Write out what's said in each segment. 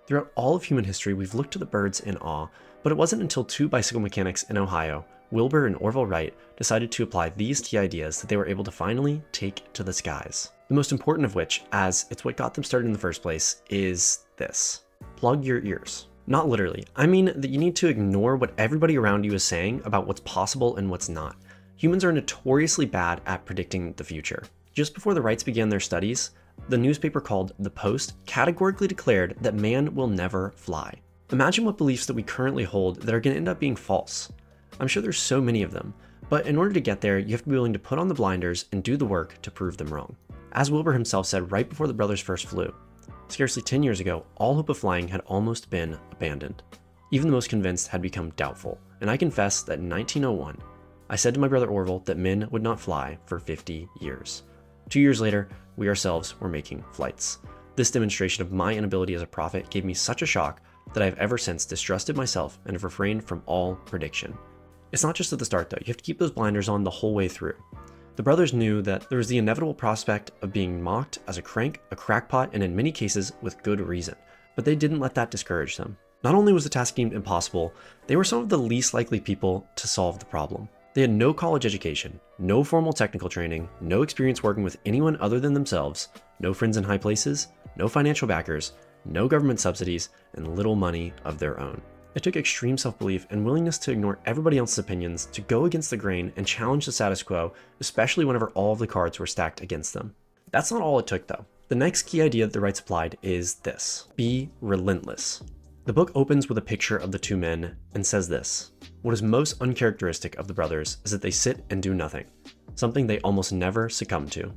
Throughout all of human history, we've looked to the birds in awe, but it wasn't until two bicycle mechanics in Ohio, Wilbur and Orville Wright, decided to apply these key ideas that they were able to finally take to the skies. The most important of which, as it's what got them started in the first place, is this. Plug your ears. Not literally. I mean that you need to ignore what everybody around you is saying about what's possible and what's not. Humans are notoriously bad at predicting the future. Just before the Wrights began their studies, the newspaper called The Post categorically declared that man will never fly. Imagine what beliefs that we currently hold that are going to end up being false. I'm sure there's so many of them, but in order to get there, you have to be willing to put on the blinders and do the work to prove them wrong. As Wilbur himself said right before the brothers first flew, scarcely 10 years ago, all hope of flying had almost been abandoned. Even the most convinced had become doubtful, and I confess that in 1901, I said to my brother Orville that men would not fly for 50 years. 2 years later, we ourselves were making flights. This demonstration of my inability as a prophet gave me such a shock that I have ever since distrusted myself and have refrained from all prediction. It's not just at the start though, you have to keep those blinders on the whole way through. The brothers knew that there was the inevitable prospect of being mocked as a crank, a crackpot, and in many cases with good reason, but they didn't let that discourage them. Not only was the task deemed impossible, they were some of the least likely people to solve the problem. They had no college education, no formal technical training, no experience working with anyone other than themselves, no friends in high places, no financial backers, no government subsidies, and little money of their own. It took extreme self-belief and willingness to ignore everybody else's opinions, to go against the grain and challenge the status quo, especially whenever all of the cards were stacked against them. That's not all it took though. The next key idea that the Wrights applied is this: be relentless. The book opens with a picture of the two men and says this: what is most uncharacteristic of the brothers is that they sit and do nothing, something they almost never succumb to.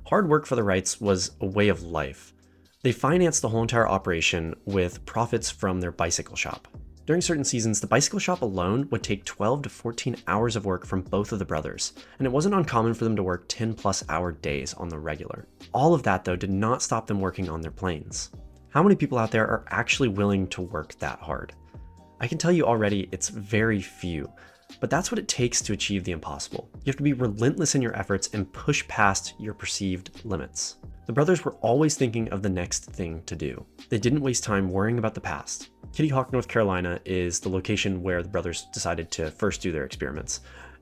Hard work for the Wrights was a way of life. They financed the whole entire operation with profits from their bicycle shop. During certain seasons, the bicycle shop alone would take 12 to 14 hours of work from both of the brothers, and it wasn't uncommon for them to work 10-plus-hour days on the regular. All of that, though, did not stop them working on their planes. How many people out there are actually willing to work that hard? I can tell you already, it's very few, but that's what it takes to achieve the impossible. You have to be relentless in your efforts and push past your perceived limits. The brothers were always thinking of the next thing to do. They didn't waste time worrying about the past. Kitty Hawk, North Carolina is the location where the brothers decided to first do their experiments.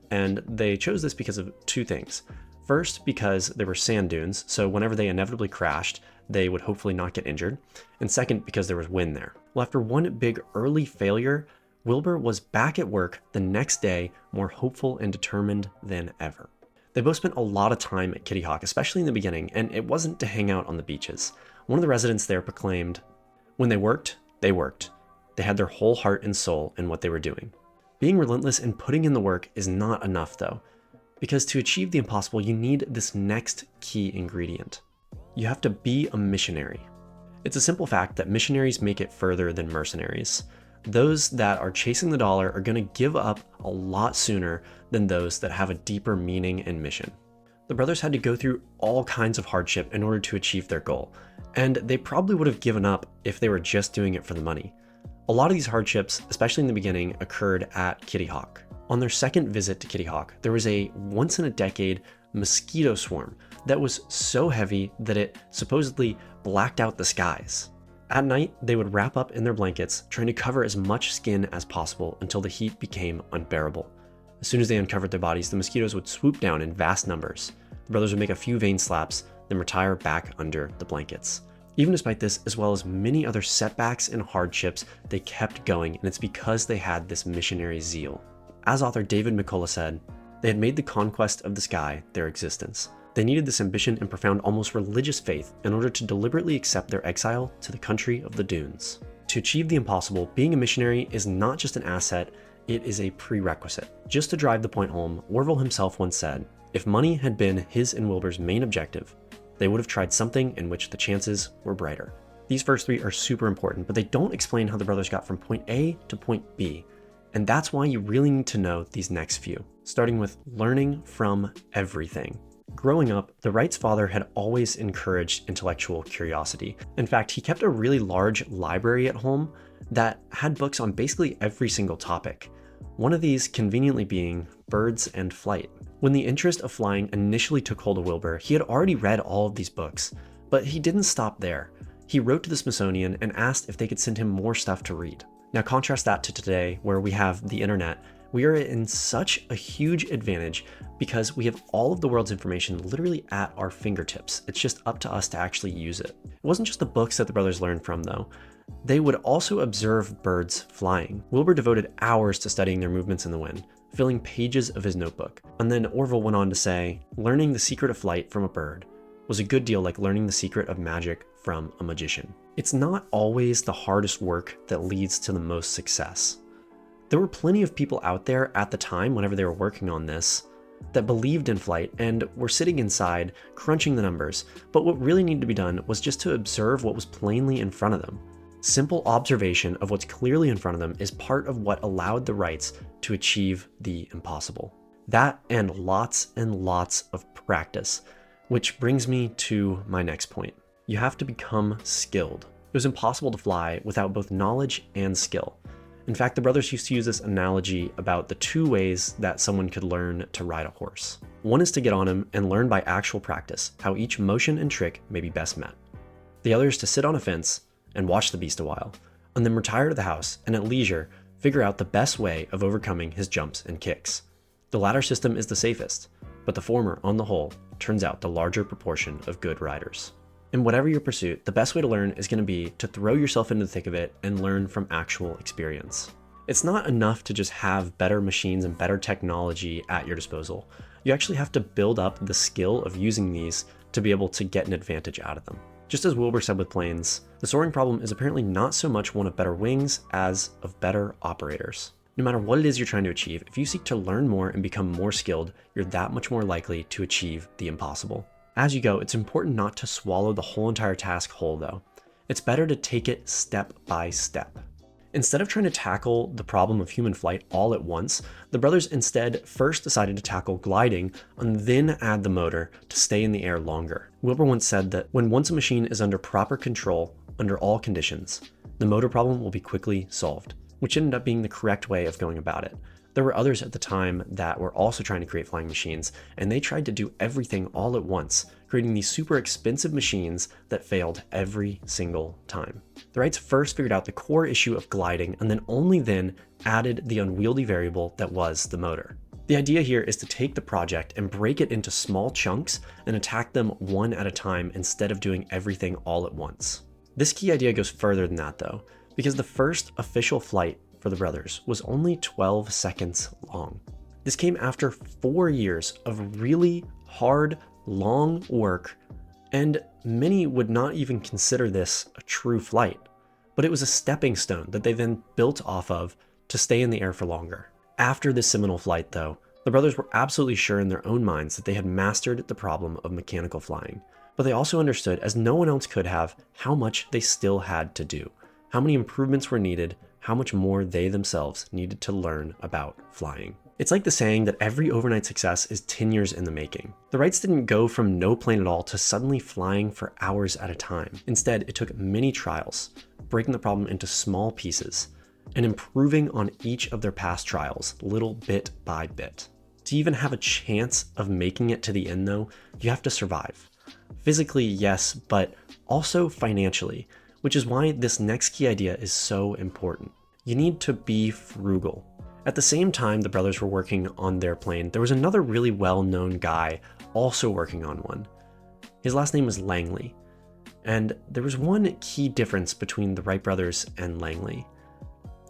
And they chose this because of two things. First, because there were sand dunes, so whenever they inevitably crashed, they would hopefully not get injured. And second, because there was wind there. Well, after one big early failure, Wilbur was back at work the next day, more hopeful and determined than ever. They both spent a lot of time at Kitty Hawk, especially in the beginning, and it wasn't to hang out on the beaches. One of the residents there proclaimed, when they worked, they worked. They had their whole heart and soul in what they were doing. Being relentless and putting in the work is not enough though, because to achieve the impossible, you need this next key ingredient. You have to be a missionary. It's a simple fact that missionaries make it further than mercenaries. Those that are chasing the dollar are going to give up a lot sooner than those that have a deeper meaning and mission. The brothers had to go through all kinds of hardship in order to achieve their goal, and they probably would have given up if they were just doing it for the money. A lot of these hardships, especially in the beginning, occurred at Kitty Hawk. On their second visit to Kitty Hawk, there was a once-in-a-decade mosquito swarm that was so heavy that it supposedly blacked out the skies. At night, they would wrap up in their blankets, trying to cover as much skin as possible until the heat became unbearable. As soon as they uncovered their bodies, the mosquitoes would swoop down in vast numbers. The brothers would make a few vain slaps, then retire back under the blankets. Even despite this, as well as many other setbacks and hardships, they kept going, and it's because they had this missionary zeal. As author David McCullough said, they had made the conquest of the sky their existence. They needed this ambition and profound, almost religious faith in order to deliberately accept their exile to the country of the dunes. To achieve the impossible, being a missionary is not just an asset, it is a prerequisite. Just to drive the point home, Orville himself once said, if money had been his and Wilbur's main objective, they would have tried something in which the chances were brighter. These first three are super important, but they don't explain how the brothers got from point A to point B. And that's why you really need to know these next few, starting with learning from everything. Growing up, the Wrights' father had always encouraged intellectual curiosity. In fact, he kept a really large library at home that had books on basically every single topic. One of these conveniently being birds and flight. When the interest of flying initially took hold of Wilbur, he had already read all of these books, but he didn't stop there. He wrote to the Smithsonian and asked if they could send him more stuff to read. Now contrast that to today, where we have the internet. We are in such a huge advantage because we have all of the world's information literally at our fingertips. It's just up to us to actually use it. It wasn't just the books that the brothers learned from, though. They would also observe birds flying. Wilbur devoted hours to studying their movements in the wind, filling pages of his notebook. And then Orville went on to say, learning the secret of flight from a bird was a good deal like learning the secret of magic from a magician. It's not always the hardest work that leads to the most success. There were plenty of people out there at the time, whenever they were working on this, that believed in flight and were sitting inside, crunching the numbers, but what really needed to be done was just to observe what was plainly in front of them. Simple observation of what's clearly in front of them is part of what allowed the Wrights to achieve the impossible. That and lots of practice, which brings me to my next point. You have to become skilled. It was impossible to fly without both knowledge and skill. In fact, the brothers used to use this analogy about the two ways that someone could learn to ride a horse. One is to get on him and learn by actual practice how each motion and trick may be best met. The other is to sit on a fence and watch the beast a while, and then retire to the house and at leisure figure out the best way of overcoming his jumps and kicks. The latter system is the safest, but the former, on the whole, turns out the larger proportion of good riders. In whatever your pursuit, the best way to learn is going to be to throw yourself into the thick of it and learn from actual experience. It's not enough to just have better machines and better technology at your disposal. You actually have to build up the skill of using these to be able to get an advantage out of them. Just as Wilbur said with planes, the soaring problem is apparently not so much one of better wings as of better operators. No matter what it is you're trying to achieve, if you seek to learn more and become more skilled, you're that much more likely to achieve the impossible. As you go, it's important not to swallow the whole entire task whole, though. It's better to take it step by step. Instead of trying to tackle the problem of human flight all at once, the brothers instead first decided to tackle gliding and then add the motor to stay in the air longer. Wilbur once said that when once a machine is under proper control, under all conditions, the motor problem will be quickly solved, which ended up being the correct way of going about it. There were others at the time that were also trying to create flying machines, and they tried to do everything all at once, creating these super expensive machines that failed every single time. The Wrights first figured out the core issue of gliding, and then only then added the unwieldy variable that was the motor. The idea here is to take the project and break it into small chunks and attack them one at a time instead of doing everything all at once. This key idea goes further than that, though, because the first official flight for the brothers was only 12 seconds long. This came after 4 years of really hard, long work, and many would not even consider this a true flight, but it was a stepping stone that they then built off of to stay in the air for longer. After this seminal flight, though, the brothers were absolutely sure in their own minds that they had mastered the problem of mechanical flying, but they also understood, as no one else could have, how much they still had to do, how many improvements were needed, how much more they themselves needed to learn about flying. It's like the saying that every overnight success is 10 years in the making. The Wrights didn't go from no plane at all to suddenly flying for hours at a time. Instead, it took many trials, breaking the problem into small pieces, and improving on each of their past trials, little bit by bit. To even have a chance of making it to the end, though, you have to survive. Physically, yes, but also financially, which is why this next key idea is so important. You need to be frugal. At the same time the brothers were working on their plane, there was another really well-known guy also working on one. His last name was Langley, and there was one key difference between the Wright brothers and Langley.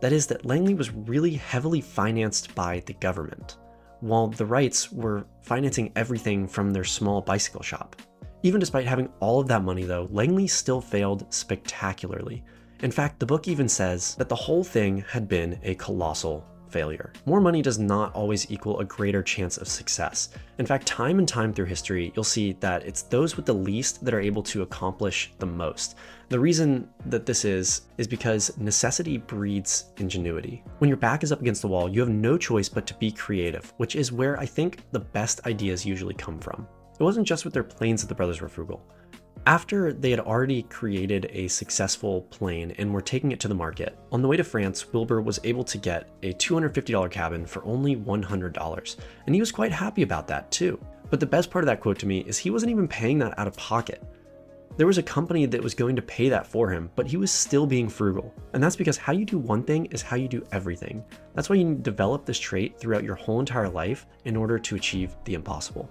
That is that Langley was really heavily financed by the government, while the Wrights were financing everything from their small bicycle shop. Even despite having all of that money, though, Langley still failed spectacularly. In fact, the book even says that the whole thing had been a colossal failure. More money does not always equal a greater chance of success. In fact, time and time through history, you'll see that it's those with the least that are able to accomplish the most. The reason that this is because necessity breeds ingenuity. When your back is up against the wall, you have no choice but to be creative, which is where I think the best ideas usually come from. It wasn't just with their planes that the brothers were frugal. After they had already created a successful plane and were taking it to the market, on the way to France, Wilbur was able to get a $250 cabin for only $100, and he was quite happy about that too. But the best part of that quote to me is he wasn't even paying that out of pocket. There was a company that was going to pay that for him, but he was still being frugal. And that's because how you do one thing is how you do everything. That's why you need to develop this trait throughout your whole entire life in order to achieve the impossible.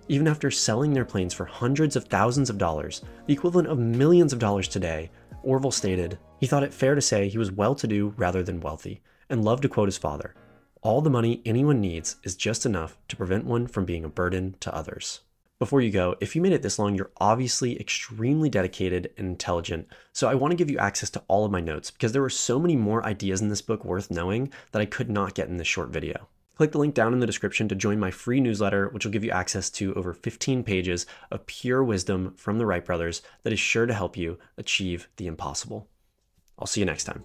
Even after selling their planes for hundreds of thousands of dollars, the equivalent of millions of dollars today, Orville stated, he thought it fair to say he was well-to-do rather than wealthy, and loved to quote his father, "All the money anyone needs is just enough to prevent one from being a burden to others." Before you go, if you made it this long, you're obviously extremely dedicated and intelligent, so I want to give you access to all of my notes because there were so many more ideas in this book worth knowing that I could not get in this short video. Click the link down in the description to join my free newsletter, which will give you access to over 15 pages of pure wisdom from the Wright brothers that is sure to help you achieve the impossible. I'll see you next time.